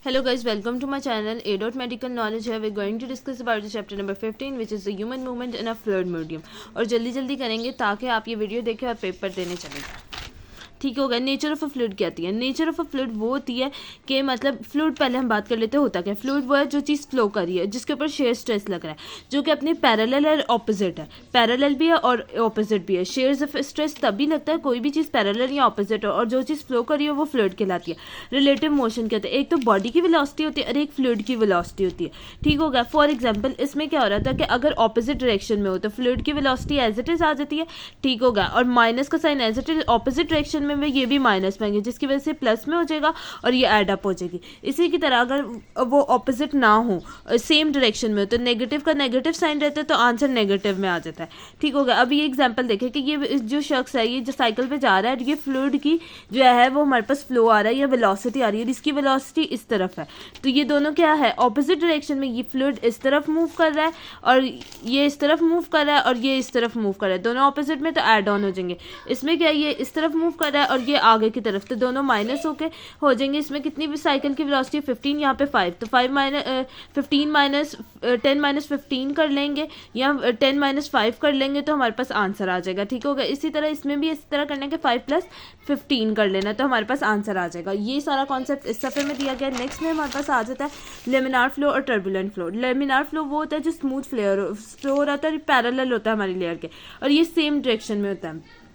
Hello guys, welcome to my channel A. Medical Knowledge. Here we're going to discuss about the chapter number 15 which is the human movement in a fluid medium. और जल्दी जल्दी करेंगे ताकि आप ये video देखें और paper देने चले जाएं। ठीक हो गया। नेचर ऑफ अ फ्लूइड क्या होती है? नेचर ऑफ अ फ्लूइड वो होती है कि मतलब फ्लूइड पहले हम बात कर लेते हैं होता क्या। फ्लूइड वो है जो चीज़ फ्लो कर रही है जिसके ऊपर शेयर स्ट्रेस लग रहा है जो कि अपनी पैरेलल और ऑपोजिट है। पैरेलल भी है और ऑपोजिट भी है। शेयर्स ऑफ स्ट्रेस तभी लगता है कोई भी चीज़ पैरेलल या ऑपोजिट हो और जो चीज़ फ्लो कर रही है वो फ्लूइड कहलाती है। रिलेटिव मोशन कहते हैं। एक तो बॉडी की वेलोसिटी होती है और एक फ्लूइड की वेलोसिटी होती है। ठीक हो गया। फॉर एग्जाम्पल इसमें क्या हो रहा था कि अगर ऑपोजिट डायरेक्शन में हो तो फ्लूइड की वेलोसिटी एज इट इज आ जाती है। ठीक हो गया। और माइनस का sign as it is opposite direction में ये भी माइनस में आएंगे जिसकी वजह से प्लस में हो जाएगा और ये ऐड अप हो जाएगी। इसी की तरह अगर वो ऑपोजिट ना हो सेम डायरेक्शन में हो तो नेगेटिव का नेगेटिव साइन रहता है तो आंसर नेगेटिव में आ जाता है। ठीक हो गया। अभी ये एग्जांपल देखें कि ये जो शख्स है ये जो साइकिल पे जा रहा है ये फ्लूइड की जो है वो हमारे पास फ्लो आ रहा है या वेलोसिटी आ रही है। इसकी वेलोसिटी इस तरफ है तो ये दोनों क्या है ऑपोजिट डायरेक्शन में। ये फ्लूइड इस तरफ मूव कर रहा है और ये इस तरफ मूव कर रहा है और ये इस तरफ मूव कर रहा है। दोनों ऑपोजिट में तो ऐड ऑन हो जाएंगे। इसमें क्या ये इस तरफ मूव कर रहा है और ये आगे की तरफ तो दोनों माइनस होके हो जाएंगे। इसमें कितनी भी साइकिल की वेलोसिटी 15 यहाँ पे 5 तो 5 माइनस 15 माइनस 10 माइनस 15 कर लेंगे या 10 माइनस 5 कर लेंगे तो हमारे पास आंसर आ जाएगा। ठीक होगा। इसी तरह इसमें भी इस तरह करना है कि 5 प्लस 15 कर लेना तो हमारे पास आंसर आ जाएगा। ये सारा कॉन्सेप्ट इस सफ़े में दिया गया। नेक्स्ट में हमारे पास आ जाता है लेमिनार फ्लो और टर्बुलेंट फ्लो। लेमिनार फ्लो वो होता है जो स्मूथ फ्लो हो रहा होता है और पैरेलल होता है हमारी लेयर के और ये सेम डायरेक्शन में होता है।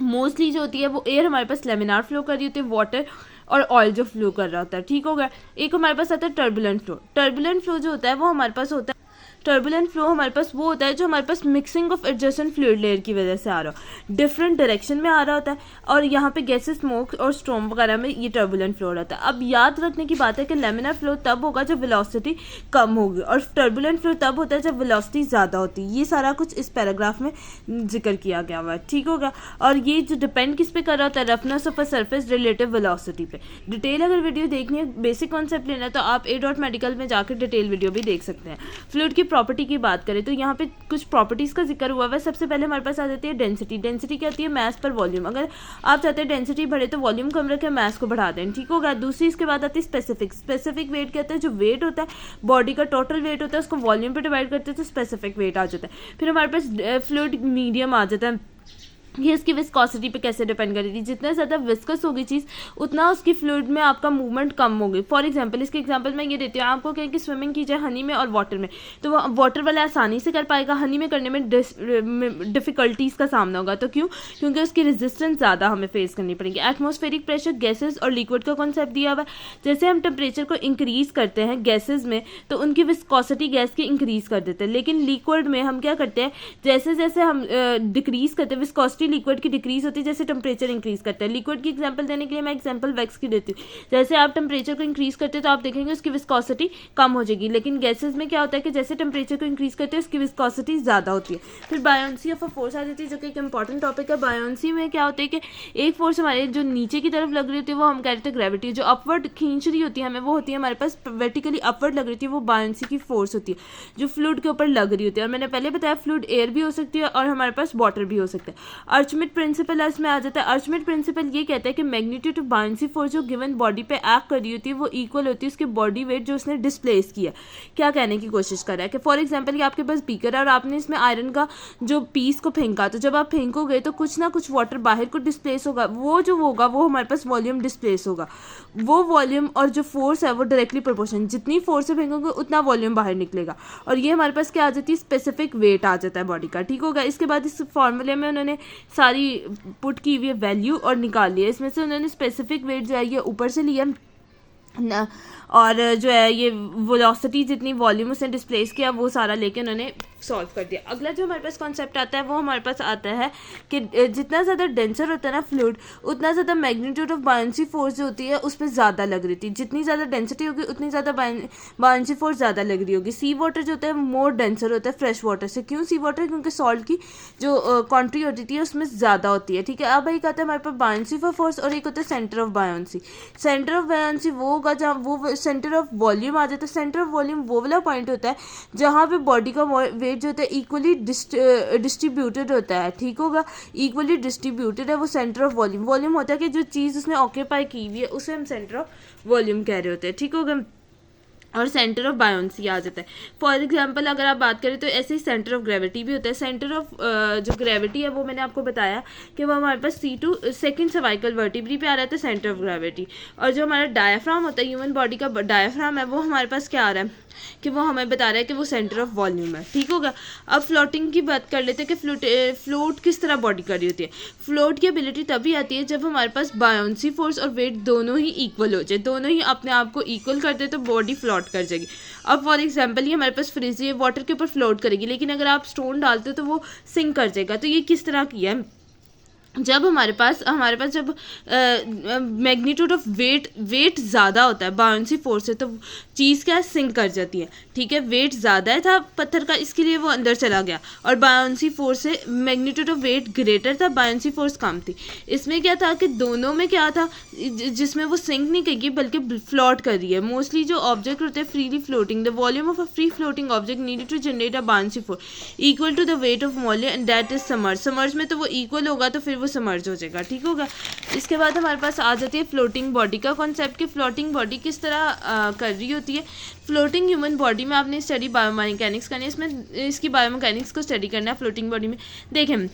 मोस्टली जो होती है वो एयर हमारे पास लेमिनार फ्लो कर रही होती है, वाटर और ऑयल जो फ्लो कर रहा होता है। ठीक हो गया। एक हमारे पास आता है टर्बुलेंट फ्लो। टर्बुलेंट फ्लो जो होता है वो हमारे पास होता है टर्बुलेंट फ्लो हमारे पास वो होता है जो हमारे पास mixing of adjacent fluid layer की वजह से आ रहा हो, डिफरेंट डायरेक्शन में आ रहा होता है और यहाँ पे गैसेस स्मोक और स्टॉर्म वगैरह में ये टर्बुलेंट फ्लो रहता है। अब याद रखने की बात है कि लेमिनार फ्लो तब होगा जब वेलोसिटी कम होगी और टर्बुलेंट फ्लो तब होता है जब वेलोसिटी ज़्यादा होती है। ये सारा कुछ इस पैराग्राफ में जिक्र किया गया हुआ है। ठीक होगा। और ये जो डिपेंड किस पे कर रहा होता है roughness of a surface relative velocity पे। डिटेल अगर वीडियो देखनी है बेसिक कॉन्सेप्ट लेना है तो आप A.मेडिकल में जाकर डिटेल वीडियो भी देख सकते हैं। फ्लूइड की प्रॉपर्टी की बात करें तो यहाँ पे कुछ प्रॉपर्टीज का जिक्र हुआ है। सबसे पहले हमारे पास आ जाती है डेंसिटी। डेंसिटी क्या होती है? मैस पर वॉल्यूम। अगर आप चाहते हैं डेंसिटी बढ़े तो वॉल्यूम कम रखें, मैस को बढ़ा दें। ठीक होगा। दूसरी इसके बाद आती है स्पेसिफिक। स्पेसिफिक वेट कहते हैं जो वेट होता है बॉडी का टोटल वेट होता है उसको वॉल्यूम पे डिवाइड करते हैं तो स्पेसिफिक वेट आ जाता है। फिर हमारे पास फ्लूइड मीडियम आ जाता है। ये इसकी विस्कोसिटी पे कैसे डिपेंड करेगी। जितना ज़्यादा विस्कस होगी चीज़ उतना उसकी फ्लूइड में आपका मूवमेंट कम होगी। फॉर एग्जांपल इसके एग्जांपल मैं ये देती हूँ आपको कहें कि स्विमिंग की जाए हनी में और वाटर में तो वो वाटर वाला आसानी से कर पाएगा, हनी में करने में डिफ़िकल्टीज़ का सामना होगा। तो क्यों? क्योंकि उसकी रेजिस्टेंस ज़्यादा हमें फेस करनी पड़ेगी। एटमॉस्फेरिक प्रेशर गैसेज और लिक्विड का कॉन्सेप्ट दिया हुआ है। जैसे हम टेम्परेचर को इंक्रीज़ करते हैं गैसेज में तो उनकी विस्कोसिटी गैस की इंक्रीज़ कर देते हैं, लेकिन लिक्विड में हम क्या करते हैं जैसे जैसे हम डिक्रीज़ करते हैं विस्कोसिटी लिक्विड की डिक्रीज होती है जैसे टेम्परेचर इंक्रीज करता है। लिक्विड की एग्जांपल देने के लिए मैं एग्जांपल वैक्स की देती हूँ। जैसे आप टेम्परेचर को इंक्रीज करते हैं तो आप देखेंगे उसकी विस्कोसिटी कम हो जाएगी, लेकिन गैसेज में क्या होता है कि जैसे टेम्परेचर को इंक्रीज करते हैं उसकी विस्कोसिटी ज़्यादा होती है। फिर बायोन्सी ऑफ अ फोर्स आ जाती है जो कि एक इंपॉर्टेंट टॉपिक है। बायोन्सी में क्या होता है कि एक फोर्स हमारे जो नीचे की तरफ लग रही होती है वो हम कहते हैं ग्रेविटी, जो अपवर्ड खींच रही होती है हमें वो होती है हमारे पास वर्टिकली अपवर्ड लग रही होती है वो बायोन्सी की फोर्स होती है जो फ्लूइड के ऊपर लग रही होती है। और मैंने पहले बताया फ्लूइड एयर भी हो सकती है और हमारे पास वाटर भी हो सकता है। आर्चमिट प्रिंसिपल इसमें आ जाता है। आर्चमिट प्रिंसिपल ये कहता है कि मैग्नीट्यूड ऑफ बायोन्सी फोर्स जो गिवन बॉडी पे एक्ट कर रही होती है वो इक्वल होती है उसके बॉडी वेट जो उसने डिस्प्लेस किया। क्या कहने की कोशिश कर रहा है कि फॉर एग्जांपल कि आपके पास बीकर है और आपने इसमें आयरन का जो पीस को फेंका तो जब आप फेंकोगे तो कुछ ना कुछ वाटर बाहर को डिस्प्लेस होगा। वो जो होगा वो हमारे पास वॉल्यूम डिस्प्लेस होगा। वो वॉल्यूम और जो फोर्स है वो डायरेक्टली प्रोपोर्शन, जितनी फोर्स से फेंकोगे उतना वॉल्यूम बाहर निकलेगा और ये हमारे पास क्या आ जाती है स्पेसिफिक वेट आ जाता है बॉडी का। ठीक होगा। इसके बाद इस फॉर्मूले में उन्होंने सारी पुट की हुई वैल्यू और निकाल लिया। इसमें से उन्होंने स्पेसिफिक वेट जो है ये ऊपर से लिया ना और जो है ये वेलोसिटी जितनी वॉल्यूम उसने डिस्प्लेस किया वो सारा लेके उन्होंने सॉल्व कर दिया। अगला जो हमारे पास कॉन्सेप्ट आता है वो हमारे पास आता है कि जितना ज़्यादा डेंसर होता है ना फ्लूइड उतना ज़्यादा मैग्नीट्यूड ऑफ बायोन्सी फोर्स जो होती है उस पर ज़्यादा लग रही थी। जितनी ज़्यादा डेंसिटी होगी उतनी ज़्यादा बायोन्सी फोर्स ज़्यादा लग रही होगी। सी वाटर जो होता है मोर डेंसर होता है फ्रेश वाटर से। क्यों सी वाटर? क्योंकि सॉल्ट की जो क्वांटिटी होती है उसमें ज़्यादा होती है। ठीक है। अब एक आता है हमारे पास बायोन्सी फॉर फोर्स और एक होता है centre of buoyancy. Centre of buoyancy वो होगा जहाँ वो सेंटर ऑफ वॉल्यूम आ जाता है। सेंटर ऑफ वॉल्यूम वो वाला पॉइंट होता है जहाँ पे बॉडी का वेट जो होता है इक्वली डिस्ट्रीब्यूटेड होता है, ठीक होगा, इक्वली डिस्ट्रीब्यूटेड है, वो सेंटर ऑफ वॉल्यूम, वॉल्यूम होता है कि जो चीज़ उसने ऑक्यूपाई की हुई है उसे हम सेंटर ऑफ वॉल्यूम कह रहे होते हैं, ठीक होगा, और सेंटर ऑफ बायोन्सी आ जाता है। फॉर एग्जांपल अगर आप बात करें तो ऐसे ही सेंटर ऑफ ग्रेविटी भी होता है। सेंटर ऑफ जो ग्रेविटी है वो मैंने आपको बताया कि वो हमारे पास C2 सेकंड सर्वाइकल वर्टिब्री पे आ रहा है, सेंटर ऑफ ग्रेविटी। और जो हमारा डायफ्राम होता है, ह्यूमन बॉडी का डायफ्राम है, वो हमारे पास क्या आ रहा है कि वो हमें बता रहा है कि वो सेंटर ऑफ वॉल्यूम है, ठीक होगा। अब फ्लोटिंग की बात कर लेते हैं कि फ्लोट किस तरह बॉडी कर रही होती है। फ्लोट की एबिलिटी तभी आती है जब हमारे पास बायोंसी फोर्स और वेट दोनों ही इक्वल हो जाए, दोनों ही अपने आप को इक्वल कर दे तो बॉडी फ्लोट कर जाएगी। अब फॉर एग्जांपल ये हमारे पास फ्रिज है, वाटर के ऊपर फ्लोट करेगी, लेकिन अगर आप स्टोन डालते हो तो वो सिंक कर जाएगा। तो ये किस तरह की है, जब हमारे पास जब मैग्नीट्यूड ऑफ वेट ज़्यादा होता है बायोंसी फोर्स से, तो चीज़ क्या सिंक कर जाती है, ठीक है। वेट ज़्यादा था पत्थर का, इसके लिए वो अंदर चला गया, और बायोंसी फोर्स से मैग्नीट्यूड ऑफ वेट ग्रेटर था, बायोंसी फोर्स कम थी। इसमें क्या था कि दोनों में क्या था, जिसमें वो सिंक नहीं करेगी बल्कि फ्लोट कर रही है। मोस्टली जो ऑब्जेक्ट होते हैं freely floating, the volume of a free floating object needed to generate a buoyancy force equal to the weight of molecule and that is submerge. Submerge में तो वो इक्वल होगा तो फिर वो समर्ज हो जाएगा, ठीक होगा। इसके बाद हमारे पास आ जाती है फ्लोटिंग बॉडी का कॉन्सेप्ट कि फ्लोटिंग बॉडी किस तरह कर रही होती है। फ्लोटिंग ह्यूमन बॉडी में आपने स्टडी बायोमैकेनिक्स करनी है, इसमें इसकी बायोमैकेनिक्स को स्टडी करना है फ्लोटिंग बॉडी में। देखें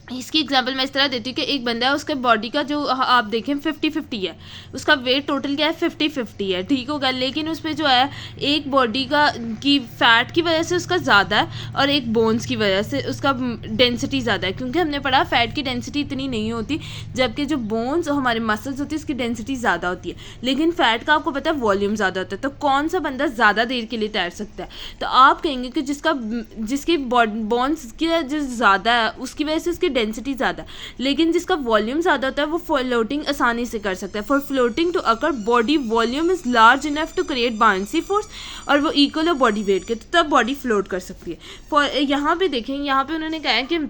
इसकी एग्जांपल मैं इस तरह देती हूँ कि एक बंदा है, उसके बॉडी का जो आप देखें 50-50 है, उसका वेट टोटल क्या है 50-50 है, ठीक होगा। लेकिन उस पर जो है एक बॉडी का की फैट की वजह से उसका ज़्यादा है और एक बोन्स की वजह से उसका डेंसिटी ज़्यादा है, क्योंकि हमने पढ़ा फैट की डेंसिटी इतनी नहीं होती, जबकि जो बोन्स और हमारे मसल्स होती है उसकी डेंसिटी ज़्यादा होती है। लेकिन फैट का आपको पता है वॉल्यूम ज़्यादा होता है, तो कौन सा बंदा ज़्यादा देर के लिए तैर सकता है? तो आप कहेंगे कि जिसकी बोन्स की जो ज़्यादा है उसकी वजह से उसकी डेंसिटी ज़्यादा, लेकिन जिसका वॉल्यूम ज़्यादा होता है वो फ्लोटिंग आसानी से कर सकता है। For floating to occur body volume is large enough to create buoyancy force, और वो इक्वल है बॉडी वेट के, तो तब बॉडी फ्लोट कर सकती है। फॉर यहाँ पे देखें, यहाँ पे उन्होंने कहा है कि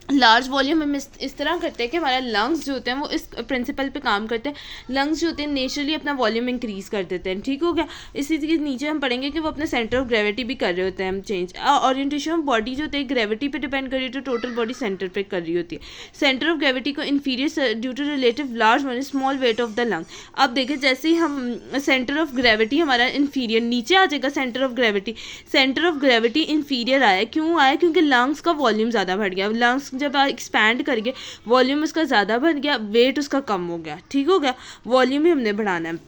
लार्ज वॉल्यूम हम इस तरह करते हैं कि हमारा लंग्स जो होते हैं वो इस प्रिंसिपल पे काम करते हैं। लंग्स जो होते हैं नेचुरली अपना वॉल्यूम इंक्रीज कर देते हैं, ठीक हो गया। इसी के नीचे हम पढ़ेंगे कि वो अपने सेंटर ऑफ ग्रेविटी भी कर रहे होते हैं हम चेंज। ओरिएंटेशन ऑफ बॉडी जो होती है ग्रेविटी पे डिपेंड कर रही है, तो टोटल बॉडी सेंटर पे कर रही होती है। सेंटर ऑफ ग्रेविटी को inferior due to relative large one small weight of the lung. अब देखें जैसे ही हम सेंटर ऑफ ग्रेविटी हमारा इन्फीरियर नीचे आ जाएगा, सेंटर ऑफ ग्रेविटी इन्फीरियर आया, क्यों आया? क्योंकि लंग्स का वॉल्यूम ज़्यादा बढ़ गया। लंग्स जब एक्सपैंड करके वॉल्यूम उसका ज़्यादा बन गया, वेट उसका कम हो गया, ठीक हो गया। वॉल्यूम ही हमने बढ़ाना है।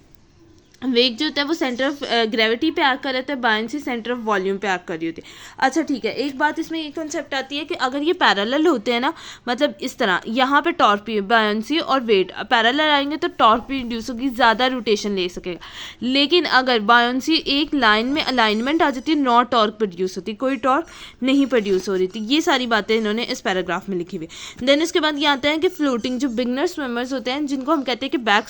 वेट जो होता है वो सेंटर ऑफ ग्रेविटी पे एक्ट कर रहा है, बायोंसी सेंटर ऑफ वॉल्यूम पे एक्ट कर रही होती है। अच्छा ठीक है, एक बात इसमें ये कॉन्सेप्ट आती है कि अगर ये पैरेलल होते हैं ना, मतलब इस तरह यहाँ पे टॉर्क बायोंसी और वेट पैरेलल आएंगे तो टॉर्क भी इंड्यूस होगी, ज़्यादा रोटेशन ले सकेगा। लेकिन अगर बायोंसी एक लाइन में अलाइनमेंट आ जाती है, नॉट टॉर्क प्रोड्यूस होती, कोई टॉर्क नहीं प्रोड्यूस हो रही थी। ये सारी बातें इन्होंने इस पैराग्राफ में लिखी हुई। देन इसके बाद ये आता है कि फ्लोटिंग, जो बिगनर स्विमर्स होते हैं जिनको हम कहते हैं कि बैक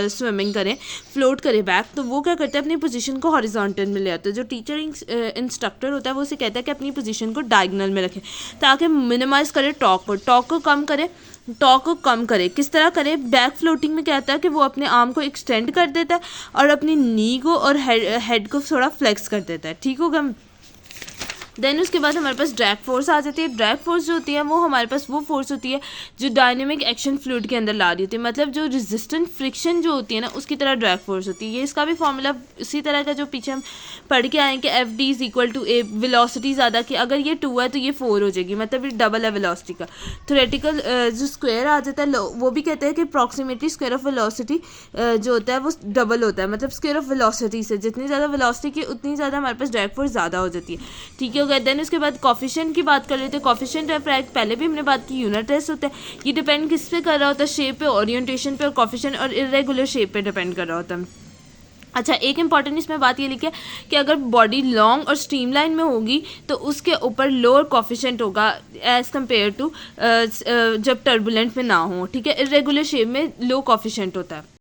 स्विमिंग करें, फ्लोट करें बैक, तो वो क्या करते हैं अपनी पोजीशन को हॉरिजॉन्टल में ले आते हैं। जो टीचर इंस्ट्रक्टर होता है वो उसे कहता है कि अपनी पोजीशन को डायगोनल में रखें ताकि मिनिमाइज करे टॉर्क को कम करे। किस तरह करे? बैक फ्लोटिंग में क्या होता है कि वो अपने आर्म को एक्सटेंड कर देता है और अपनी नी को और हेड को थोड़ा फ्लेक्स कर देता है, ठीक होगा। देन उसके बाद हमारे पास ड्रैग फोर्स आ जाती है। ड्रैग फोर्स जो होती है वो हमारे पास वो फोर्स होती है जो डायनेमिक एक्शन फ्लूइड के अंदर ला रही होती है, मतलब जो रेजिस्टेंट फ्रिक्शन जो होती है ना उसकी तरह ड्रैग फोर्स होती है। ये इसका भी फॉर्मूला इसी तरह का जो पीछे हम पढ़ के आए कि Fd is equal to A, velocity ज़्यादा की, अगर ये 2 है तो ये 4 हो जाएगी, मतलब ये डबल है वेलोसिटी का। थ्योरेटिकल जो स्क्वायर आ जाता है वो भी कहते हैं कि अप्रॉक्सीमेटली स्क्वायर ऑफ वेलोसिटी जो होता है वो डबल होता है, मतलब स्क्वायर ऑफ वेलोसिटी से जितनी ज़्यादा वेलोसिटी की उतनी ज़्यादा हमारे पास ड्रैग फोर्स ज़्यादा हो जाती है, ठीक है। देन उसके बाद कॉफिशिएंट की बात कर लेते हैं। कॉफिशिएंट ऑफ ड्रैग पहले भी हमने बात की, यूनिट होता है। ये डिपेंड किस पे कर रहा होता है? शेप पे, ओरिएंटेशन पे, और कॉफिशिएंट और इरेगुलर शेप पे डिपेंड कर रहा होता है। अच्छा, एक इंपॉर्टेंट इसमें बात ये लिखी है कि अगर बॉडी लॉन्ग और स्ट्रीमलाइन में होगी तो उसके ऊपर लोअर कॉफिशिएंट होगा एज़ कम्पेयर टू जब टर्बुलेंट में ना हो, ठीक है। इरेगुलर शेप में लो कॉफिशिएंट होता है।